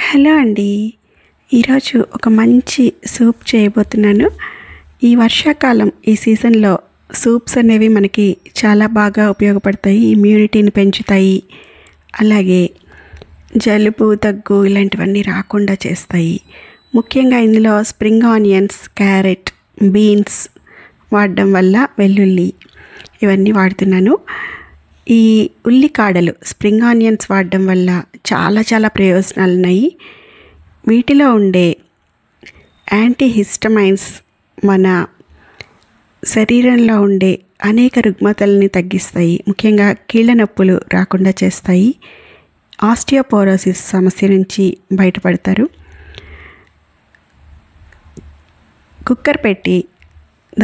Hello అండి. ఈరోజు ఒక మంచి సూప్ చేయబోతున్నాను. ఈ వర్షాకాలం ఈ సీజన్లో సూప్స్ అనేవి మనకి చాలా బాగా ఉపయోగపడతాయి. ఇమ్యూనిటీని పెంచుతాయి. అలాగే జలుబు, దగ్గు ఇలాంటివన్నీ రాకుండా చేస్తాయి. ముఖ్యంగా ఇందులో స్ప్రింగ్ ఆనియన్స్, క్యారెట్, బీన్స్ వాడడం వల్ల, వెల్లుల్లి ఇవన్నీ వాడుతున్నాను. ఈ ఉల్లికాడలు, స్ప్రింగ్ ఆనియన్స్ వాడడం వల్ల చాలా ప్రయోజనాలు ఉన్నాయి. వీటిలో ఉండే యాంటీహిస్టమైన్స్ మన శరీరంలో ఉండే అనేక రుగ్మతల్ని తగ్గిస్తాయి. ముఖ్యంగా కీళ్ళ నొప్పులు రాకుండా చేస్తాయి. ఆస్టియోపోరోసిస్ సమస్య నుంచి బయటపడతారు. కుక్కర్ పెట్టి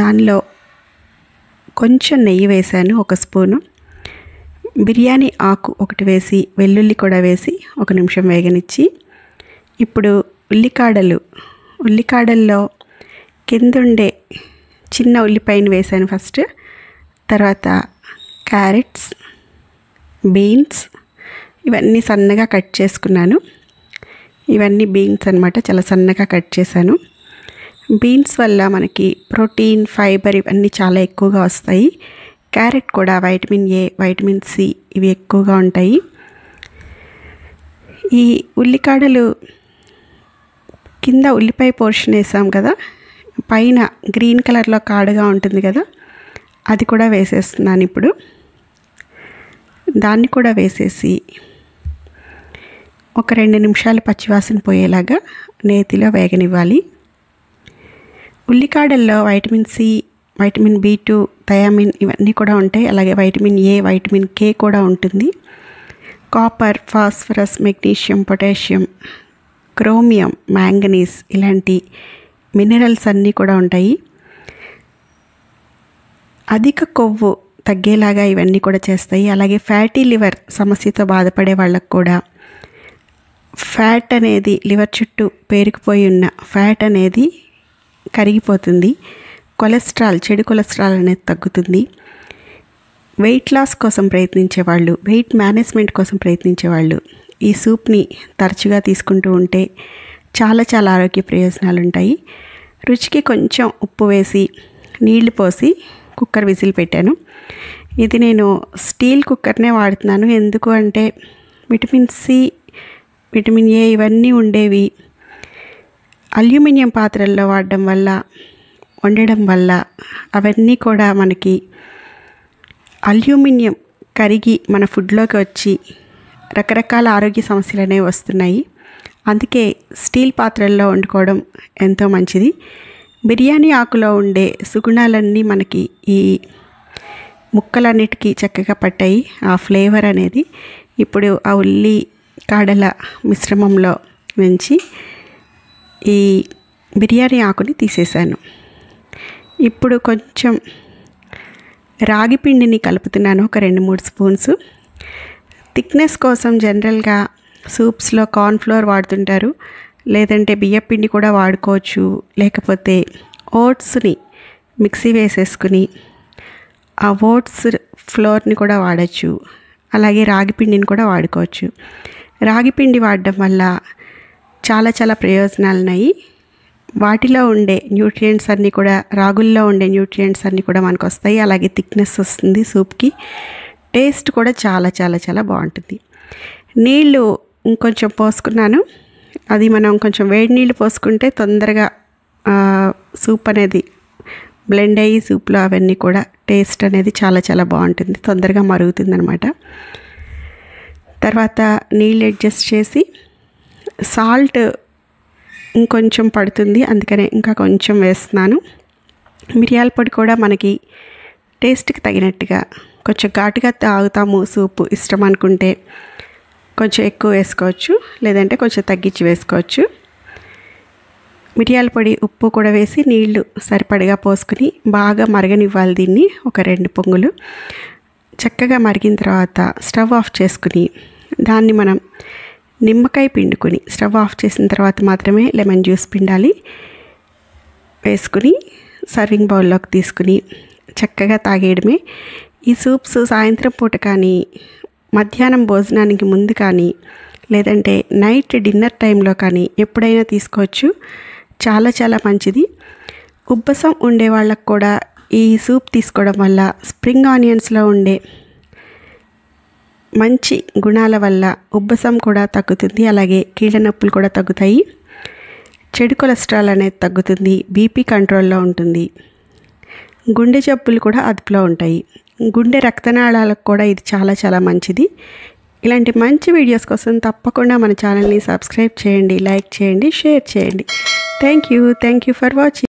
దానిలో కొంచెం నెయ్యి వేశాను, 1 స్పూను. బిర్యానీ ఆకు ఒకటి వేసి, వెల్లుల్లి కూడా వేసి 1 నిమిషం వేగనిచ్చి, ఇప్పుడు ఉల్లికాడల్లో కిందుండే చిన్న ఉల్లిపాయను వేసాను ఫస్ట్. తర్వాత క్యారెట్స్, బీన్స్ ఇవన్నీ సన్నగా కట్ చేసుకున్నాను. ఇవన్నీ బీన్స్ అన్నమాట, చాలా సన్నగా కట్ చేశాను. బీన్స్ వల్ల మనకి ప్రోటీన్, ఫైబర్ ఇవన్నీ చాలా ఎక్కువగా వస్తాయి. క్యారెట్ కూడా వైటమిన్ ఏ, వైటమిన్ సి ఇవి ఎక్కువగా ఉంటాయి. ఈ ఉల్లికాడలు కింద ఉల్లిపాయ పోర్షన్ వేసాం కదా, పైన గ్రీన్ కలర్లో కాడగా ఉంటుంది కదా, అది కూడా వేసేస్తున్నాను. ఇప్పుడు దాన్ని కూడా వేసేసి ఒక 2 నిమిషాలు పచ్చివాసన పోయేలాగా నేతిలో వేగనివ్వాలి. ఉల్లికాడల్లో vitamin C, vitamin B2, thiamine ఇవన్నీ కూడా ఉంటాయి. అలాగే వైటమిన్ ఏ, వైటమిన్ కే కూడా ఉంటుంది. Copper, phosphorus, magnesium, potassium, chromium, manganese ఇలాంటి మినరల్స్ అన్నీ కూడా ఉంటాయి. అధిక కొవ్వు తగ్గేలాగా ఇవన్నీ కూడా చేస్తాయి. అలాగే ఫ్యాటీ లివర్ సమస్యతో బాధపడే వాళ్ళకు కూడా ఫ్యాట్ అనేది, లివర్ చుట్టూ పేరుకుపోయి ఉన్న ఫ్యాట్ అనేది కరిగిపోతుంది. కొలెస్ట్రాల్, చెడు కొలెస్ట్రాల్ అనేది తగ్గుతుంది. వెయిట్ లాస్ కోసం ప్రయత్నించేవాళ్ళు, వెయిట్ మేనేజ్మెంట్ కోసం ప్రయత్నించేవాళ్ళు ఈ సూప్ని తరచుగా తీసుకుంటూ ఉంటే చాలా ఆరోగ్య ప్రయోజనాలు ఉంటాయి. రుచికి కొంచెం ఉప్పు వేసి, నీళ్లు పోసి కుక్కర్ విజిల్ పెట్టాను. ఇది నేను స్టీల్ కుక్కర్నే వాడుతున్నాను. ఎందుకు అంటే విటమిన్ సి, విటమిన్ ఏ ఇవన్నీ ఉండేవి అల్యూమినియం పాత్రల్లో వండడం వల్ల అవన్నీ కూడా మనకి అల్యూమినియం కరిగి మన ఫుడ్లోకి వచ్చి రకరకాల ఆరోగ్య సమస్యలు అనేవి వస్తున్నాయి. అందుకే స్టీల్ పాత్రల్లో వండుకోవడం ఎంతో మంచిది. బిర్యానీ ఆకులో ఉండే సుగుణాలన్నీ మనకి ఈ ముక్కలన్నిటికీ చక్కగా పట్టాయి, ఆ ఫ్లేవర్ అనేది. ఇప్పుడు ఆ ఉల్లి కాడల మిశ్రమంలో నుంచి ఈ బిర్యానీ ఆకుని తీసేసాను. ఇప్పుడు కొంచెం రాగి పిండిని కలుపుతున్నాను, ఒక 2-3 స్పూన్స్. థిక్నెస్ కోసం జనరల్గా సూప్స్లో కార్న్ఫ్లోర్ వాడుతుంటారు, లేదంటే బియ్యం పిండి కూడా వాడుకోవచ్చు. లేకపోతే ఓట్స్ని మిక్సీ వేసేసుకుని ఆ ఓట్స్ ఫ్లోర్ని కూడా వాడచ్చు. అలాగే రాగి పిండిని కూడా వాడుకోవచ్చు. రాగి పిండి వాడడం వల్ల చాలా ప్రయోజనాలు ఉన్నాయి. వాటిలో ఉండే న్యూట్రియంట్స్ అన్నీ కూడా, రాగుల్లో ఉండే న్యూట్రియంట్స్ అన్నీ కూడా మనకు వస్తాయి. అలాగే థిక్నెస్ వస్తుంది సూప్కి. టేస్ట్ కూడా చాలా బాగుంటుంది. నీళ్ళు ఇంకొంచెం పోసుకున్నాను. అది మనం కొంచెం వేడి నీళ్ళు పోసుకుంటే తొందరగా సూప్ అనేది బ్లెండ్ అయ్యి సూప్లో అవన్నీ కూడా టేస్ట్ అనేది చాలా బాగుంటుంది, తొందరగా మరుగుతుంది అనమాట. తర్వాత నీళ్ళు అడ్జస్ట్ చేసి, సాల్ట్ ఇంకొంచెం పడుతుంది, అందుకనే ఇంకా కొంచెం వేస్తున్నాను. మిరియాల పొడి కూడా మనకి టేస్ట్కి తగినట్టుగా, కొంచెం ఘాటుగా తాగుతాము సూపు ఇష్టం అనుకుంటే కొంచెం ఎక్కువ వేసుకోవచ్చు, లేదంటే కొంచెం తగ్గించి వేసుకోవచ్చు. మిరియాల పొడి, ఉప్పు కూడా వేసి నీళ్లు సరిపడగా పోసుకుని బాగా మరగనివ్వాలి. దీన్ని ఒక 2 పొంగులు చక్కగా మరిగిన తర్వాత స్టవ్ ఆఫ్ చేసుకుని, దాన్ని మనం నిమ్మకాయ పిండుకొని, స్టవ్ ఆఫ్ చేసిన తర్వాత మాత్రమే లెమన్ జ్యూస్ పిండాలి. వేసుకుని సర్వింగ్ బౌల్లోకి తీసుకుని చక్కగా తాగేయడమే. ఈ సూప్స్ సాయంత్రం పూట కానీ, మధ్యాహ్నం భోజనానికి ముందు కానీ లేదంటే నైట్ డిన్నర్ టైంలో కానీ ఎప్పుడైనా తీసుకోవచ్చు. చాలా చాలా మంచిది. ఉబ్బసం ఉండే వాళ్ళకు కూడా ఈ సూప్ తీసుకోవడం వల్ల స్ప్రింగ్ ఆనియన్స్లో ఉండే మంచి గుణాల వల్ల ఉబ్బసం కూడా తగ్గుతుంది. అలాగే కీళ్ళ నొప్పులు కూడా తగ్గుతాయి. చెడు కొలెస్ట్రాల్ అనేది తగ్గుతుంది. బీపీ కంట్రోల్లో ఉంటుంది. గుండె జబ్బులు కూడా అదుపులో ఉంటాయి. గుండె రక్తనాళాలకు కూడా ఇది చాలా చాలా మంచిది. ఇలాంటి మంచి వీడియోస్ కోసం తప్పకుండా మన ఛానల్ని సబ్స్క్రైబ్ చేయండి, లైక్ చేయండి, షేర్ చేయండి. Thank you for watching.